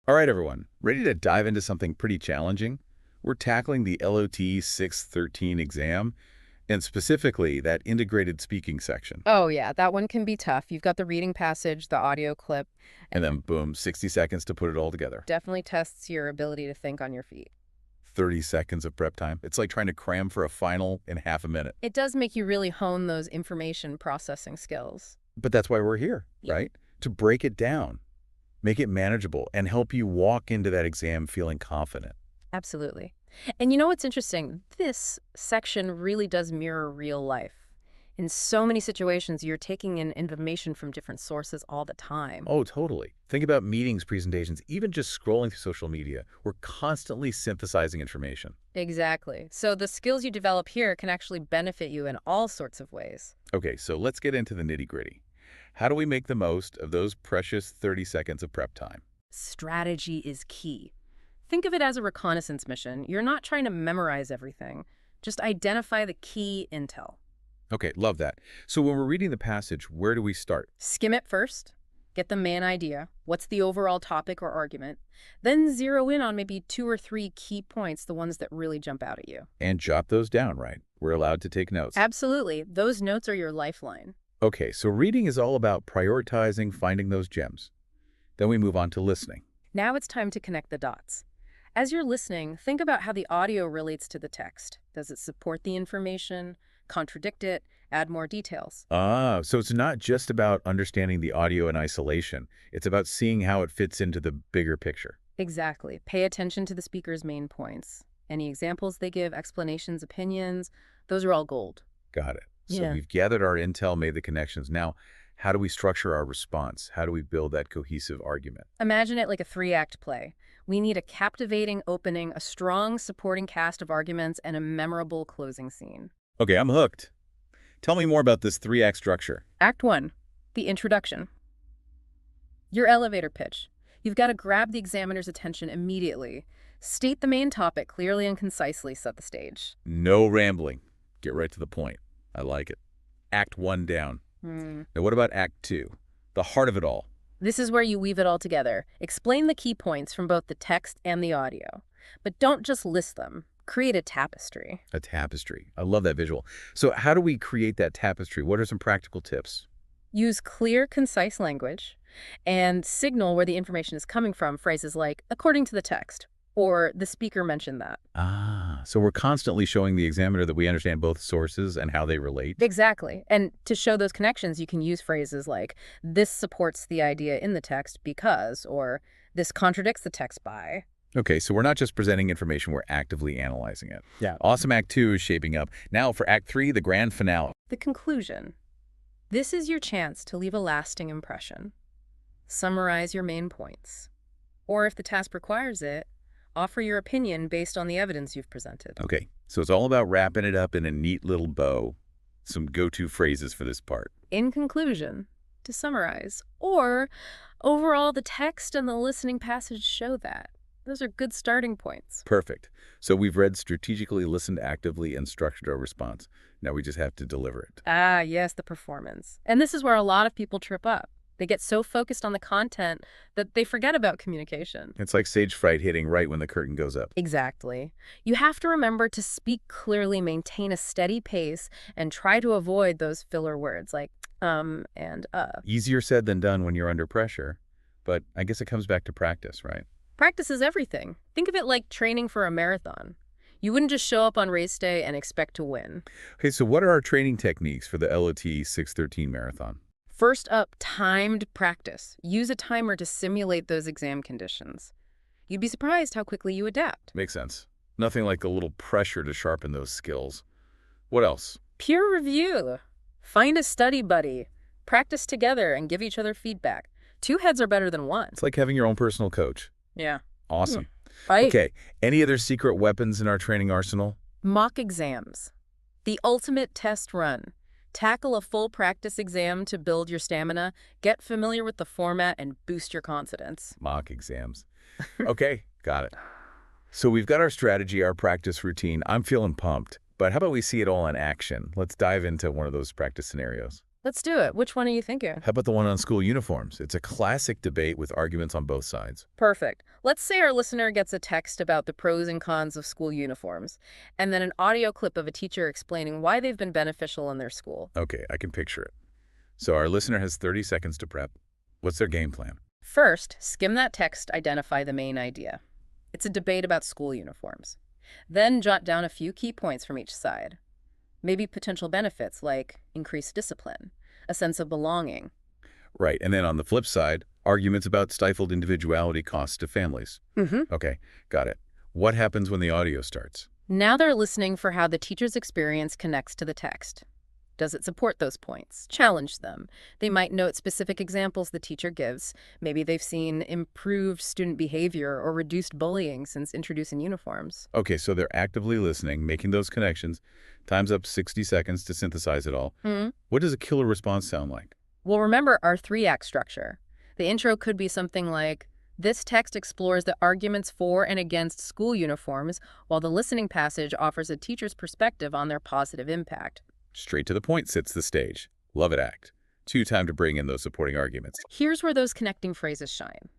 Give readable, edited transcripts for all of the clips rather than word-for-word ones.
All right, everyone. Ready to dive into something pretty challenging? We're tackling the LOTE 613 exam, and specifically that integrated speaking section. Oh, yeah, that one can be tough. You've got the reading passage, the audio clip, And and then, boom, 60 seconds to put it all together. definitely tests your ability to think on your feet. 30 seconds of prep time. It's like trying to cram for a final in half a minute. It does make you really hone those information processing skills. But that's why we're here, Yeah. right? To break it down, make it manageable, and help you walk into that exam feeling confident. Absolutely. And you know what's interesting? This section really does mirror real life. In so many situations, you're taking in information from different sources all the time. Oh, totally. Think about meetings, presentations, even just scrolling through social media. We're constantly synthesizing information. Exactly. So the skills you develop here can actually benefit you in all sorts of ways. Okay, so let's get into the nitty-gritty. How do we make the most of those precious 30 seconds of prep time? Strategy is key. Think of it as a reconnaissance mission. You're not trying to memorize everything. Just identify the key intel. Okay, love that. So when we're reading the passage, where do we start? Skim it first. Get the main idea. What's the overall topic or argument? Then zero in on maybe 2 or 3 key points, the ones that really jump out at you. And jot those down, right? We're allowed to take notes. Absolutely. Those notes are your lifeline. Okay, so reading is all about prioritizing, finding those gems. Then we move on to listening. Now it's time to connect the dots. As you're listening, think about how the audio relates to the text. Does it support the information, contradict it, add more details? So it's not just about understanding the audio in isolation. It's about seeing how it fits into the bigger picture. Exactly. Pay attention to the speaker's main points. Any examples they give, explanations, opinions, those are all gold. Got it. So Yeah. we've gathered our intel, made the connections. Now, how do we structure our response? How do we build that cohesive argument? Imagine it like a 3-act play. We need a captivating opening, a strong supporting cast of arguments, and a memorable closing scene. Okay, I'm hooked. Tell me more about this three-act structure. Act 1, the introduction. Your elevator pitch. You've got to grab the examiner's attention immediately. State the main topic clearly and concisely, set the stage. No rambling. Get right to the point. I like it. Act 1 down. Now, what about Act 2? The heart of it all. This is where you weave it all together. Explain the key points from both the text and the audio. But don't just list them. Create a tapestry. A tapestry. I love that visual. So how do we create that tapestry? What are some practical tips? Use clear, concise language and signal where the information is coming from. Phrases like, according to the text, or the speaker mentioned that. So we're constantly showing the examiner that we understand both sources and how they relate. Exactly. And to show those connections, you can use phrases like, this supports the idea in the text because, or this contradicts the text by. Okay, so we're not just presenting information, we're actively analyzing it. Yeah. Awesome. Act 2 is shaping up. Now for Act 3, the grand finale. The conclusion. This is your chance to leave a lasting impression. Summarize your main points. Or if the task requires it, offer your opinion based on the evidence you've presented. Okay, so it's all about wrapping it up in a neat little bow. Some go-to phrases for this part. In conclusion, to summarize, or overall the text and the listening passage show that. Those are good starting points. Perfect. So we've read strategically, listened actively, and structured our response. Now we just have to deliver it. Ah, yes, the performance. And this is where a lot of people trip up. They get so focused on the content that they forget about communication. It's like stage fright hitting right when the curtain goes up. Exactly. You have to remember to speak clearly, maintain a steady pace, and try to avoid those filler words like and Easier said than done when you're under pressure, but I guess it comes back to practice, right? Practice is everything. Think of it like training for a marathon. You wouldn't just show up on race day and expect to win. Okay, so what are our training techniques for the LOT 613 marathon? First up, timed practice. Use a timer to simulate those exam conditions. You'd be surprised how quickly you adapt. Makes sense. Nothing like a little pressure to sharpen those skills. What else? Peer review. Find a study buddy. Practice together and give each other feedback. 2 heads are better than 1. It's like having your own personal coach. Yeah. Awesome. Right. Okay, any other secret weapons in our training arsenal? Mock exams. The ultimate test run. Tackle a full practice exam to build your stamina, get familiar with the format, and boost your confidence. Mock exams. Okay, got it. So we've got our strategy, our practice routine. I'm feeling pumped. But how about we see it all in action? Let's dive into one of those practice scenarios. Let's do it. Which one are you thinking? How about the one on school uniforms? It's a classic debate with arguments on both sides. Perfect. Let's say our listener gets a text about the pros and cons of school uniforms, and then an audio clip of a teacher explaining why they've been beneficial in their school. Okay, I can picture it. So our listener has 30 seconds to prep. What's their game plan? First, skim that text, identify the main idea. It's a debate about school uniforms. Then jot down a few key points from each side. Maybe potential benefits like increased discipline, a sense of belonging. Right, and then on the flip side, arguments about stifled individuality costs to families. Okay, got it. What happens when the audio starts? Now they're listening for how the teacher's experience connects to the text. Does it support those points? Challenge them. They might note specific examples the teacher gives. Maybe they've seen improved student behavior or reduced bullying since introducing uniforms. Okay, so they're actively listening, making those connections. Time's up 60 seconds to synthesize it all. What does a killer response sound like? Well, remember our three-act structure. The intro could be something like, this text explores the arguments for and against school uniforms, while the listening passage offers a teacher's perspective on their positive impact. Straight to the point sits the stage. Love it act. Time to bring in those supporting arguments. Here's where those connecting phrases shine.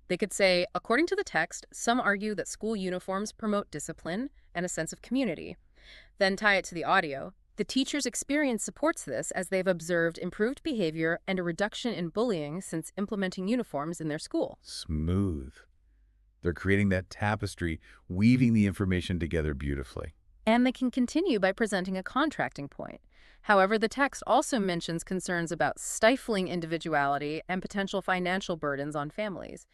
They could say, according to the text, some argue that school uniforms promote discipline and a sense of community. Then tie it to the audio. The teacher's experience supports this as they've observed improved behavior and a reduction in bullying since implementing uniforms in their school. Smooth. They're creating that tapestry, weaving the information together beautifully. And they can continue by presenting a contracting point. However, the text also mentions concerns about stifling individuality and potential financial burdens on families.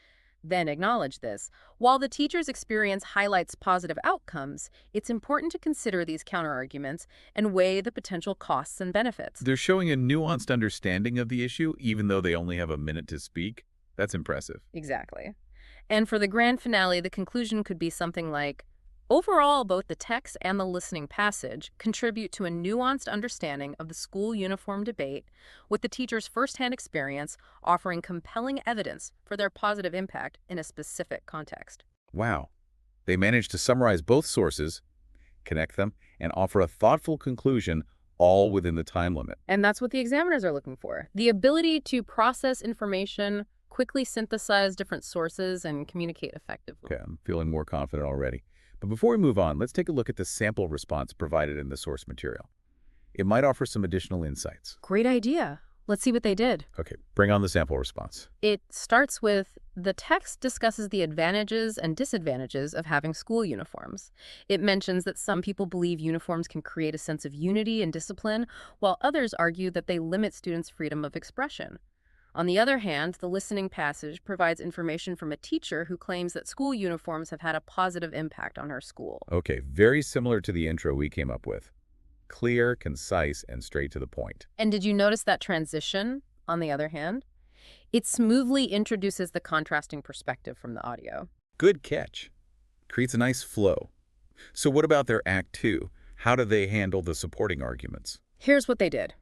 Then acknowledge this. While the teacher's experience highlights positive outcomes, it's important to consider these counterarguments and weigh the potential costs and benefits. They're showing a nuanced understanding of the issue, even though they only have a minute to speak. That's impressive. Exactly. And for the grand finale, the conclusion could be something like, overall, both the text and the listening passage contribute to a nuanced understanding of the school uniform debate, with the teacher's firsthand experience offering compelling evidence for their positive impact in a specific context. Wow. They managed to summarize both sources, connect them, and offer a thoughtful conclusion, all within the time limit. And that's what the examiners are looking for. The ability to process information, quickly synthesize different sources, and communicate effectively. Okay, I'm feeling more confident already. But before we move on, let's take a look at the sample response provided in the source material. It might offer some additional insights. Great idea. Let's see what they did. Okay, bring on the sample response. It starts with, the text discusses the advantages and disadvantages of having school uniforms. It mentions that some people believe uniforms can create a sense of unity and discipline, while others argue that they limit students' freedom of expression. On the other hand, the listening passage provides information from a teacher who claims that school uniforms have had a positive impact on her school. Okay, very similar to the intro we came up with. Clear, concise, and straight to the point. And did you notice that transition, on the other hand? It smoothly introduces the contrasting perspective from the audio. Good catch. Creates a nice flow. So what about their Act 2? How do they handle the supporting arguments? Here's what they did.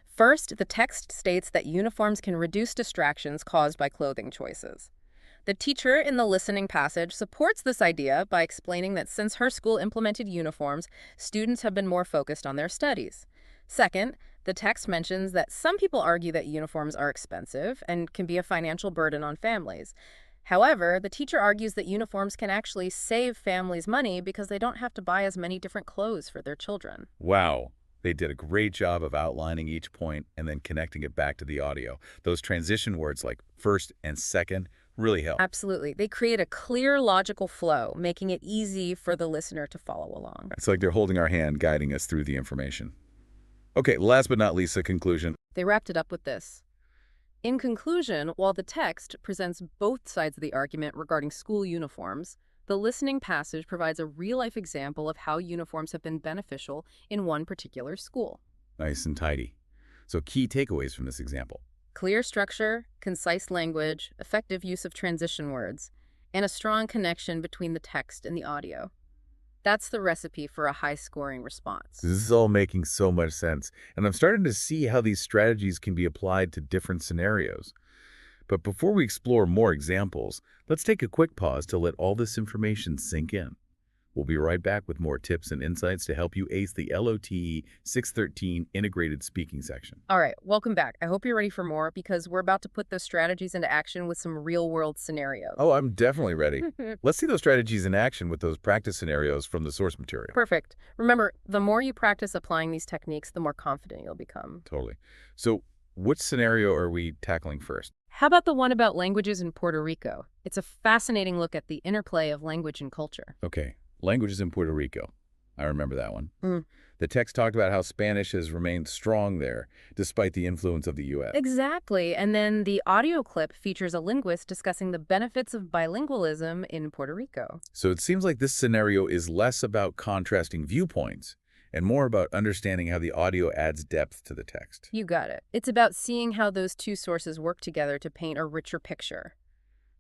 First, the text states that uniforms can reduce distractions caused by clothing choices. The teacher in the listening passage supports this idea by explaining that since her school implemented uniforms, students have been more focused on their studies. Second, the text mentions that some people argue that uniforms are expensive and can be a financial burden on families. However, the teacher argues that uniforms can actually save families money because they don't have to buy as many different clothes for their children. Wow. They did a great job of outlining each point and then connecting it back to the audio. Those transition words like first and second really help. Absolutely. They create a clear, logical flow, making it easy for the listener to follow along. It's like they're holding our hand, guiding us through the information. Okay, last but not least, a conclusion. They wrapped it up with this. In conclusion, while the text presents both sides of the argument regarding school uniforms, the listening passage provides a real-life example of how uniforms have been beneficial in one particular school. Nice and tidy. So key takeaways from this example. Clear structure, concise language, effective use of transition words, and a strong connection between the text and the audio. That's the recipe for a high-scoring response. This is all making so much sense, and I'm starting to see how these strategies can be applied to different scenarios. But before we explore more examples, let's take a quick pause to let all this information sink in. We'll be right back with more tips and insights to help you ace the LOTE 613 integrated speaking section. All right, welcome back. I hope you're ready for more because we're about to put those strategies into action with some real-world scenarios. Oh, I'm definitely ready. Let's see those strategies in action with those practice scenarios from the source material. Perfect. Remember, the more you practice applying these techniques, the more confident you'll become. Totally. So which scenario are we tackling first? How about the one about languages in Puerto Rico? It's a fascinating look at the interplay of language and culture. Okay, languages in Puerto Rico. I remember that one. Mm. The text talked about how Spanish has remained strong there, despite the influence of the U.S. Exactly. And then the audio clip features a linguist discussing the benefits of bilingualism in Puerto Rico. So it seems like this scenario is less about contrasting viewpoints and more about understanding how the audio adds depth to the text. You got it. It's about seeing how those two sources work together to paint a richer picture.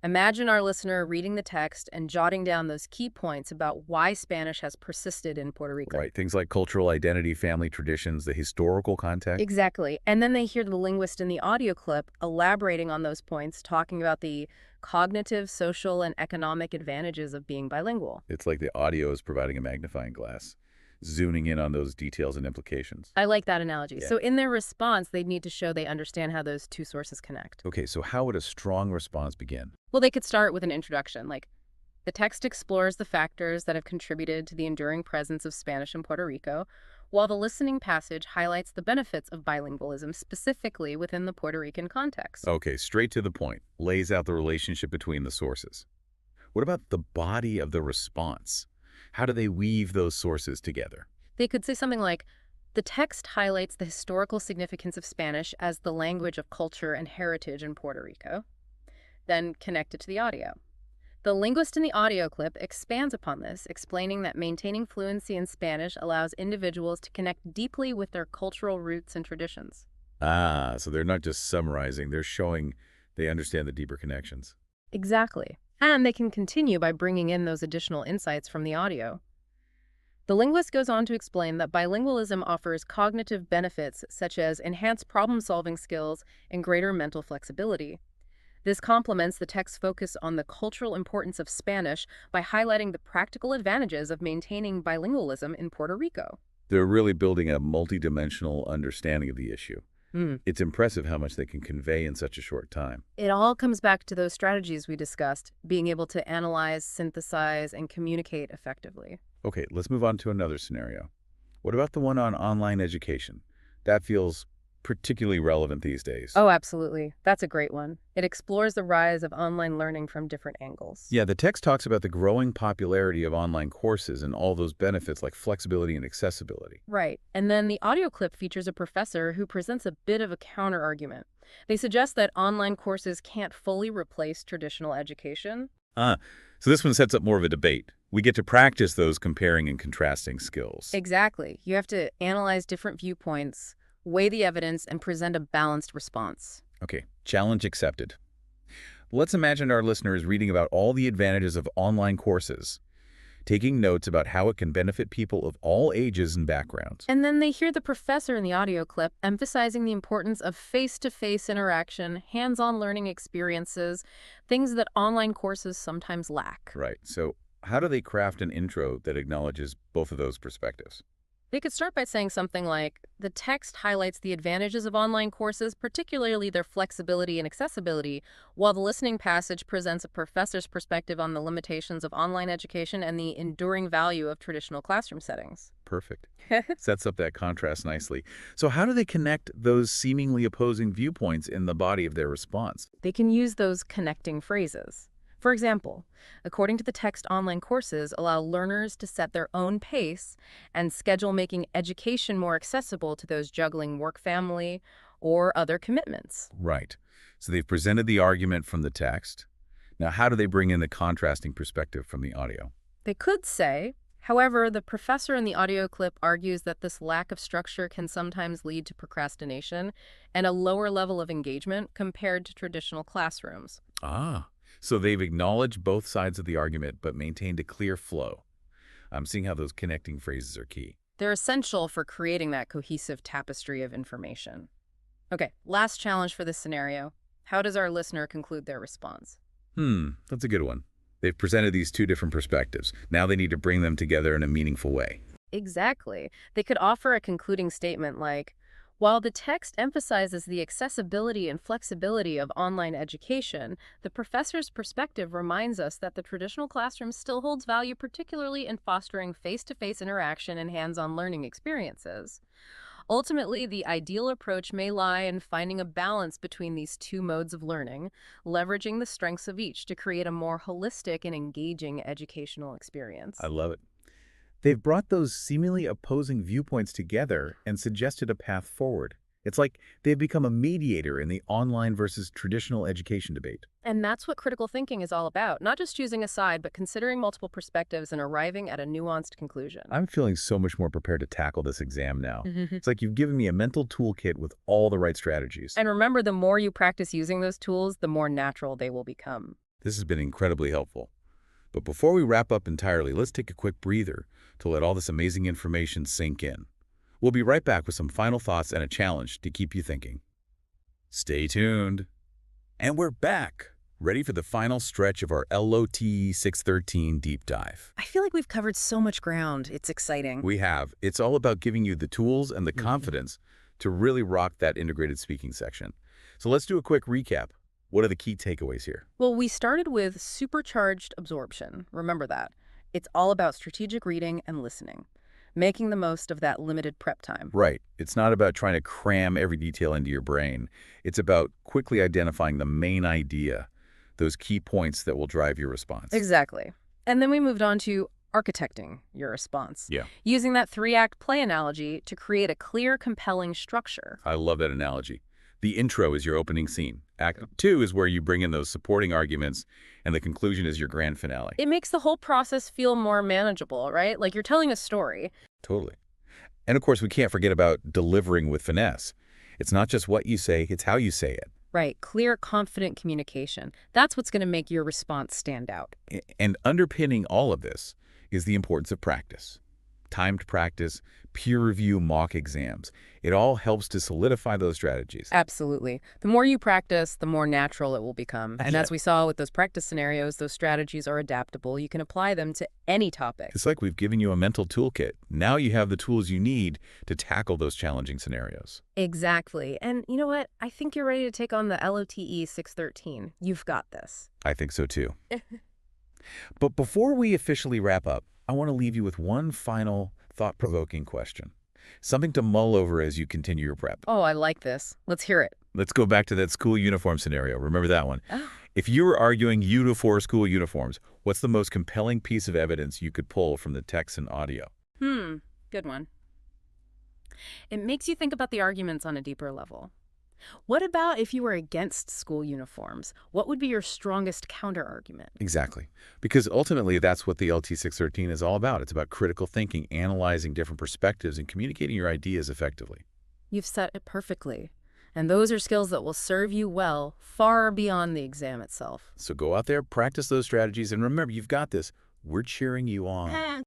Imagine our listener reading the text and jotting down those key points about why Spanish has persisted in Puerto Rico. Right, things like cultural identity, family traditions, the historical context. Exactly. And then they hear the linguist in the audio clip elaborating on those points, talking about the cognitive, social, and economic advantages of being bilingual. It's like the audio is providing a magnifying glass, zooming in on those details and implications. I like that analogy. Yeah. So in their response, they'd need to show they understand how those two sources connect. Okay, so how would a strong response begin? Well, they could start with an introduction, like, the text explores the factors that have contributed to the enduring presence of Spanish in Puerto Rico, while the listening passage highlights the benefits of bilingualism specifically within the Puerto Rican context. Okay, straight to the point, lays out the relationship between the sources. What about the body of the response? How do they weave those sources together? They could say something like, the text highlights the historical significance of Spanish as the language of culture and heritage in Puerto Rico, then connect it to the audio. The linguist in the audio clip expands upon this, explaining that maintaining fluency in Spanish allows individuals to connect deeply with their cultural roots and traditions. Ah, so they're not just summarizing, they're showing they understand the deeper connections. Exactly. And they can continue by bringing in those additional insights from the audio. The linguist goes on to explain that bilingualism offers cognitive benefits such as enhanced problem-solving skills and greater mental flexibility. This complements the text's focus on the cultural importance of Spanish by highlighting the practical advantages of maintaining bilingualism in Puerto Rico. They're really building a multidimensional understanding of the issue. It's impressive how much they can convey in such a short time. It all comes back to those strategies we discussed, being able to analyze, synthesize, and communicate effectively. Okay, let's move on to another scenario. What about the one on online education? That feels particularly relevant these days. Oh, absolutely. That's a great one. It explores the rise of online learning from different angles. Yeah, the text talks about the growing popularity of online courses and all those benefits like flexibility and accessibility. Right. And then the audio clip features a professor who presents a bit of a counter-argument. They suggest that online courses can't fully replace traditional education. So this one sets up more of a debate. We get to practice those comparing and contrasting skills. Exactly. You have to analyze different viewpoints, weigh the evidence, and present a balanced response. Okay, challenge accepted. Let's imagine our listener is reading about all the advantages of online courses, taking notes about how it can benefit people of all ages and backgrounds. And then they hear the professor in the audio clip emphasizing the importance of face-to-face interaction, hands-on learning experiences, things that online courses sometimes lack. Right, so how do they craft an intro that acknowledges both of those perspectives? They could start by saying something like, the text highlights the advantages of online courses, particularly their flexibility and accessibility, while the listening passage presents a professor's perspective on the limitations of online education and the enduring value of traditional classroom settings. Perfect. Sets up that contrast nicely. So how do they connect those seemingly opposing viewpoints in the body of their response? They can use those connecting phrases. For example, according to the text, online courses allow learners to set their own pace and schedule, making education more accessible to those juggling work, family, or other commitments. Right. So they've presented the argument from the text. Now, how do they bring in the contrasting perspective from the audio? They could say, however, the professor in the audio clip argues that this lack of structure can sometimes lead to procrastination and a lower level of engagement compared to traditional classrooms. So they've acknowledged both sides of the argument but maintained a clear flow. I'm seeing how those connecting phrases are key. They're essential for creating that cohesive tapestry of information. Okay, last challenge for this scenario. How does our listener conclude their response? That's a good one. They've presented these two different perspectives. Now they need to bring them together in a meaningful way. Exactly. They could offer a concluding statement like, while the text emphasizes the accessibility and flexibility of online education, the professor's perspective reminds us that the traditional classroom still holds value, particularly in fostering face-to-face interaction and hands-on learning experiences. Ultimately, the ideal approach may lie in finding a balance between these two modes of learning, leveraging the strengths of each to create a more holistic and engaging educational I experience. love it. They've brought those seemingly opposing viewpoints together and suggested a path forward. It's like they've become a mediator in the online versus traditional education debate. And that's what critical thinking is all about, not just choosing a side, but considering multiple perspectives and arriving at a nuanced conclusion. I'm feeling so much more prepared to tackle this exam now. Mhm. It's like you've given me a mental toolkit with all the right strategies. And remember, the more you practice using those tools, the more natural they will become. This has been incredibly helpful. But before we wrap up entirely, let's take a quick breather to let all this amazing information sink in. We'll be right back with some final thoughts and a challenge to keep you thinking. Stay tuned. And we're back, ready for the final stretch of our LOTE 613 deep dive. I feel like we've covered so much ground. It's exciting. We have. It's all about giving you the tools and the confidence to really rock that integrated speaking section. So let's do a quick recap. What are the key takeaways here? Well, we started with supercharged absorption. Remember that. It's all about strategic reading and listening, making the most of that limited prep time. Right. It's not about trying to cram every detail into your brain. It's about quickly identifying the main idea, those key points that will drive your response. Exactly. And then we moved on to architecting your response, Yeah, using that three-act play analogy to create a clear, compelling structure. I love that analogy. The intro is your opening scene. Act 2 is where you bring in those supporting arguments, and the conclusion is your grand finale. It makes the whole process feel more manageable, right? Like you're telling a story. Totally. And of course, we can't forget about delivering with finesse. It's not just what you say, it's how you say it. Right, clear, confident communication. That's what's going to make your response stand out. And underpinning all of this is the importance of practice. Timed practice, peer review, mock exams. It all helps to solidify those strategies. Absolutely. The more you practice, the more natural it will become. And Yeah. as we saw with those practice scenarios, those strategies are adaptable. You can apply them to any topic. It's like we've given you a mental toolkit. Now you have the tools you need to tackle those challenging scenarios. Exactly. And you know what? I think you're ready to take on the LOTE 613. You've got this. I think so too. But before we officially wrap up, I want to leave you with one final thought-provoking question. Something to mull over as you continue your prep. Oh, I like this. Let's hear it. Let's go back to that school uniform scenario. Remember that one? Oh. If you were arguing for school uniforms, what's the most compelling piece of evidence you could pull from the text and audio? Good one. It makes you think about the arguments on a deeper level. What about if you were against school uniforms? What would be your strongest counter-argument? Exactly. Because ultimately, that's what the LT613 is all about. It's about critical thinking, analyzing different perspectives, and communicating your ideas effectively. You've said it perfectly. And those are skills that will serve you well far beyond the exam itself. So go out there, practice those strategies, and remember, you've got this. We're cheering you on.